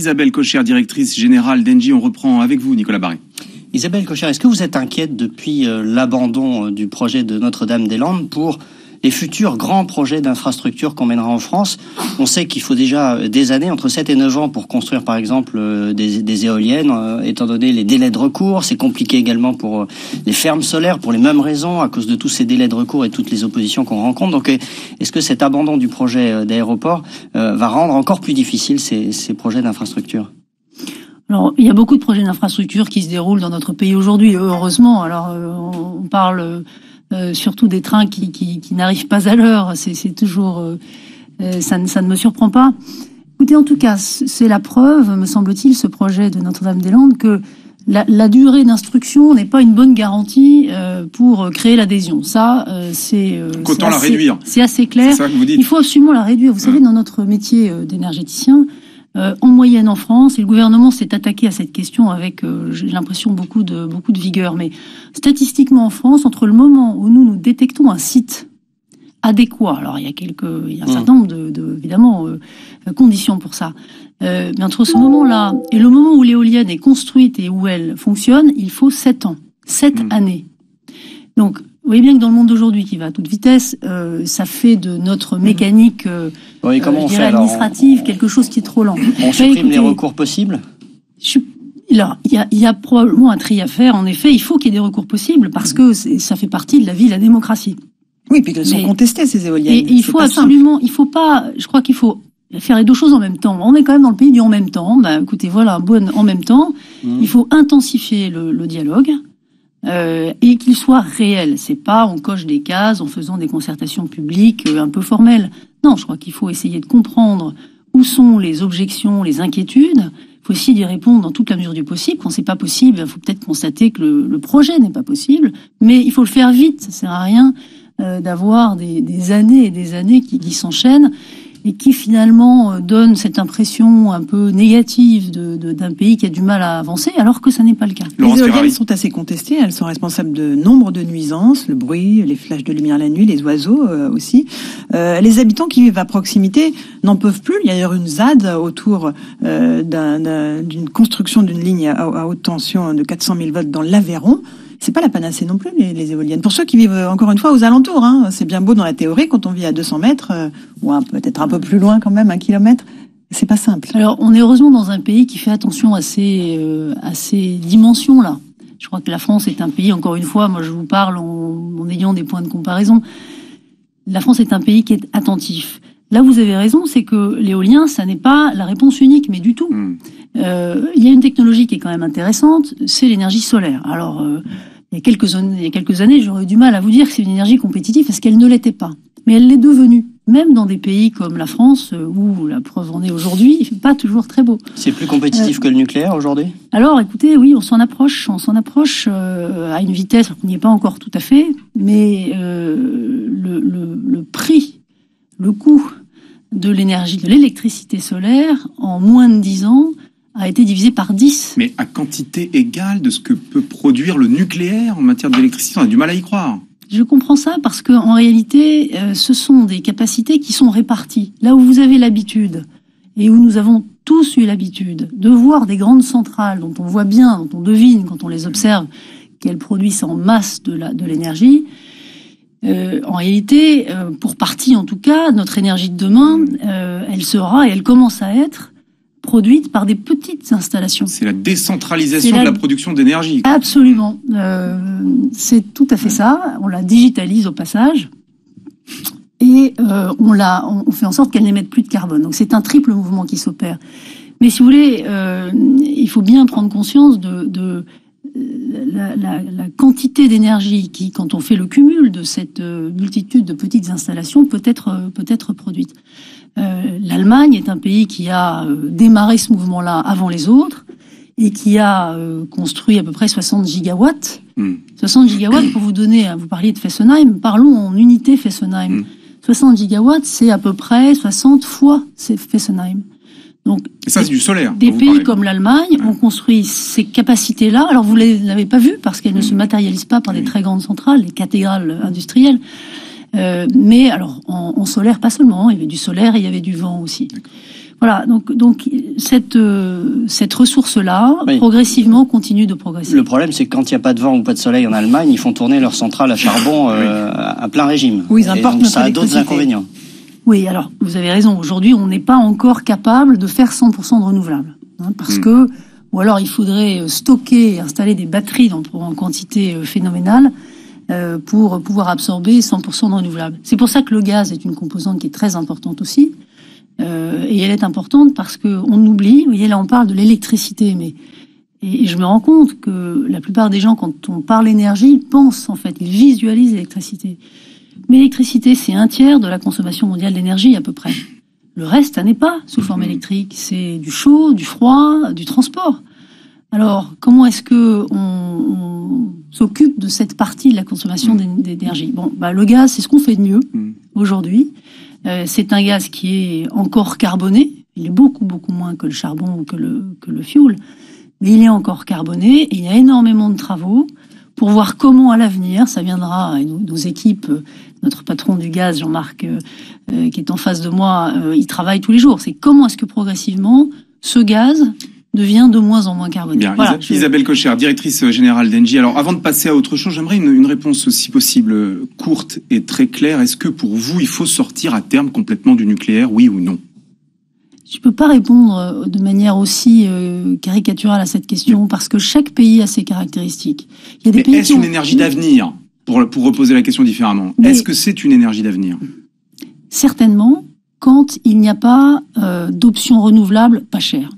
Isabelle Kocher, directrice générale d'Engie. On reprend avec vous, Nicolas Barré. Isabelle Kocher, est-ce que vous êtes inquiète depuis l'abandon du projet de Notre-Dame-des-Landes pour les futurs grands projets d'infrastructure qu'on mènera en France? On sait qu'il faut déjà des années, entre 7 et 9 ans, pour construire par exemple des éoliennes, étant donné les délais de recours. C'est compliqué également pour les fermes solaires, pour les mêmes raisons, à cause de tous ces délais de recours et toutes les oppositions qu'on rencontre. Donc est-ce que cet abandon du projet d'aéroport va rendre encore plus difficile ces projets d'infrastructure? Alors, il y a beaucoup de projets d'infrastructure qui se déroulent dans notre pays aujourd'hui, heureusement. Alors, on parle surtout des trains qui n'arrivent pas à l'heure. C'est toujours... ça ne me surprend pas. Écoutez, en tout cas, c'est la preuve, me semble-t-il, ce projet de Notre-Dame-des-Landes, que la durée d'instruction n'est pas une bonne garantie pour créer l'adhésion. Ça, qu'autant la réduire. C'est assez clair. C'est ça que vous dites. Il faut absolument la réduire. Vous savez, dans notre métier d'énergéticien, en moyenne en France, et le gouvernement s'est attaqué à cette question avec, j'ai l'impression, beaucoup de vigueur. Mais statistiquement en France, entre le moment où nous détectons un site adéquat, alors il y a un certain nombre évidemment conditions pour ça. Mais entre ce moment-là et le moment où l'éolienne est construite et où elle fonctionne, il faut 7 ans, 7 années. Donc, vous voyez bien que dans le monde d'aujourd'hui qui va à toute vitesse, ça fait de notre mécanique administrative quelque chose qui est trop lent. On supprime les recours possibles. Là, il y a probablement un tri à faire. En effet, il faut qu'il y ait des recours possibles parce que ça fait partie de la vie de la démocratie. Oui, puis qu'elles sont contestées, ces éoliennes. Et il faut absolument, il faut pas, je crois qu'il faut faire les deux choses en même temps. On est quand même dans le pays du en même temps. Bah, écoutez, voilà, en même temps. Il faut intensifier le dialogue. Et qu'il soit réel. C'est pas on coche des cases en faisant des concertations publiques un peu formelles. Non, je crois qu'il faut essayer de comprendre où sont les objections, les inquiétudes. Il faut aussi y répondre dans toute la mesure du possible. Quand c'est pas possible, il faut peut-être constater que le projet n'est pas possible. Mais il faut le faire vite. Ça sert à rien d'avoir des années et des années qui s'enchaînent et qui finalement donne cette impression un peu négative d'un pays qui a du mal à avancer, alors que ça n'est pas le cas. Les éoliennes sont assez contestées, elles sont responsables de nombre de nuisances, le bruit, les flashs de lumière la nuit, les oiseaux aussi. Les habitants qui vivent à proximité n'en peuvent plus. Il y a d'ailleurs une ZAD autour d'une construction d'une ligne à haute tension de 400 000 volts dans l'Aveyron. C'est pas la panacée non plus, les éoliennes. Pour ceux qui vivent, encore une fois, aux alentours, c'est bien beau dans la théorie, quand on vit à 200 mètres, ou peut-être un peu plus loin quand même, 1 kilomètre, c'est pas simple. Alors, on est heureusement dans un pays qui fait attention à ces dimensions-là. Je crois que la France est un pays, encore une fois, moi je vous parle en ayant des points de comparaison, la France est un pays qui est attentif. Là, vous avez raison, c'est que l'éolien, ça n'est pas la réponse unique, mais du tout. Il y a une technologie qui est quand même intéressante, c'est l'énergie solaire. Alors, il y a quelques années, j'aurais eu du mal à vous dire que c'est une énergie compétitive parce qu'elle ne l'était pas. Mais elle l'est devenue. Même dans des pays comme la France, où la preuve en est aujourd'hui, il fait pas toujours très beau. C'est plus compétitif que le nucléaire aujourd'hui? Alors, écoutez, oui, on s'en approche à une vitesse, on n'y est pas encore tout à fait, mais le prix, le coût de l'énergie, de l'électricité solaire, en moins de 10 ans, a été divisé par 10. Mais à quantité égale de ce que peut produire le nucléaire en matière d'électricité, on a du mal à y croire. Je comprends ça parce que en réalité, ce sont des capacités qui sont réparties. Là où vous avez l'habitude, et où nous avons tous eu l'habitude, de voir des grandes centrales dont on voit bien, dont on devine quand on les observe, qu'elles produisent en masse de l'énergie, en réalité, pour partie en tout cas, notre énergie de demain, elle sera, et elle commence à être, produite par des petites installations. C'est la décentralisation de la production d'énergie. Absolument. C'est tout à fait ça. On la digitalise au passage. Et on fait en sorte qu'elle n'émette plus de carbone. Donc c'est un triple mouvement qui s'opère. Mais si vous voulez, il faut bien prendre conscience de la quantité d'énergie qui, quand on fait le cumul de cette multitude de petites installations, peut être produite. L'Allemagne est un pays qui a démarré ce mouvement-là avant les autres et qui a construit à peu près 60 gigawatts. 60 gigawatts, pour vous donner, vous parliez de Fessenheim, parlons en unité Fessenheim. 60 gigawatts, c'est à peu près 60 fois Fessenheim. Donc, et ça, c'est du solaire. Des pays comme l'Allemagne ont construit ces capacités-là. Alors, vous ne l'avez pas vu parce qu'elles ne se matérialisent pas par des très grandes centrales, les cathédrales industrielles. Mais alors, en solaire, pas seulement. Il y avait du solaire et il y avait du vent aussi. Voilà, donc cette ressource-là, Oui. progressivement, continue de progresser. Le problème, c'est que quand il n'y a pas de vent ou pas de soleil en Allemagne, ils font tourner leur centrale à charbon à plein régime. Oui, ils Et importent donc notre ça a d'autres électricité. inconvénients. Oui, alors, vous avez raison. Aujourd'hui, on n'est pas encore capable de faire 100% de renouvelables. Parce que, ou alors il faudrait stocker et installer des batteries en quantité phénoménale pour pouvoir absorber 100% de renouvelables. C'est pour ça que le gaz est une composante qui est très importante aussi. Et elle est importante parce qu'on oublie, vous voyez, là on parle de l'électricité, et je me rends compte que la plupart des gens, quand on parle énergie, ils pensent en fait, ils visualisent l'électricité. Mais l'électricité, c'est 1/3 de la consommation mondiale d'énergie à peu près. Le reste, ça n'est pas sous forme électrique. C'est du chaud, du froid, du transport. Alors, comment est-ce que on s'occupe de cette partie de la consommation d'énergie? Bon, le gaz, c'est ce qu'on fait de mieux aujourd'hui. C'est un gaz qui est encore carboné. Il est beaucoup moins que le charbon ou que le fioul. Mais il est encore carboné et il y a énormément de travaux pour voir comment à l'avenir, ça viendra, et nos équipes, notre patron du gaz, Jean-Marc, qui est en face de moi, il travaille tous les jours. C'est comment est-ce que progressivement, ce gaz devient de moins en moins carboné. Bien, Voilà, Isabelle Kocher, directrice générale d'Engie. Alors, avant de passer à autre chose, j'aimerais une réponse, si possible, courte et très claire. Est-ce que pour vous, il faut sortir à terme complètement du nucléaire, oui ou non? Je ne peux pas répondre de manière aussi caricaturale à cette question parce que chaque pays a ses caractéristiques. Il y a des pays est-ce une énergie d'avenir, pour reposer la question différemment? Est-ce que c'est une énergie d'avenir? Certainement, quand il n'y a pas d'options renouvelables pas chères.